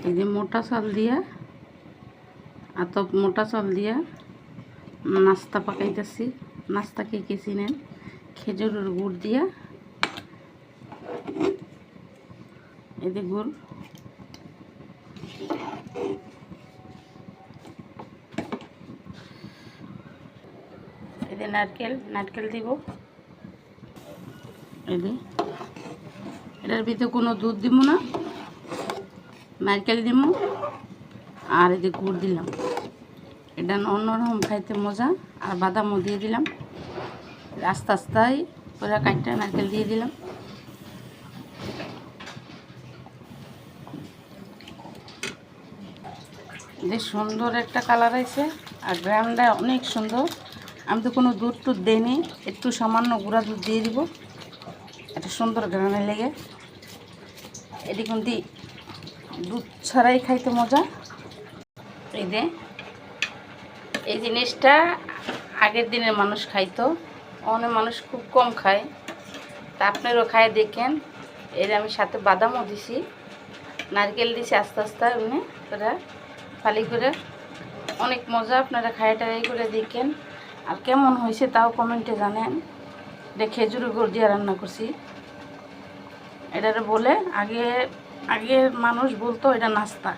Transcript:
এই যে মোটা চাল দিয়া এত মোটা চাল দিয়া নাস্তা পাকাইতেছি। নাস্তা কে কে চিনেন? খেজুরের গুড় দিয়া, এই যে গুড়, এই যে নারকেল দিব। এই যে এটার ভিতরে কোনো দুধ দিব না, নারকেল দিব আর এই যে গুড় দিলাম। এটা অন্যরকম খাইতে মজা। আর বাদামও দিয়ে দিলাম, আস্তে আস্তে পুরো কাঠটা নারকেল দিয়ে দিলাম। যে সুন্দর একটা কালার আছে আর গ্রামটা অনেক সুন্দর। আমি তো কোনো দুধ টুধ দিইনি, একটু সামান্য গুঁড়া দুধ দিয়ে দিব, এটা সুন্দর গ্রামে লেগে। এটি কিন্তু দুধ ছাড়াই খাইতে মজা। এই যে এই জিনিসটা আগের দিনের মানুষ খাইতো, অনেক মানুষ খুব কম খায়, তা আপনারও খায় দেখেন। এর আমি সাথে বাদামও দিছি, নারকেল দিছি আস্তে আস্তে এমনি করে ফালি করে। অনেক মজা, আপনারা খায় ট্রাই করে দেখেন। আর কেমন হয়েছে তাও কমেন্টে জানেন। এটা খেজুরের গুড় দিয়ে রান্না করছি। এটারে বলে আগের মানুষ বলতো এটা নাস্তা।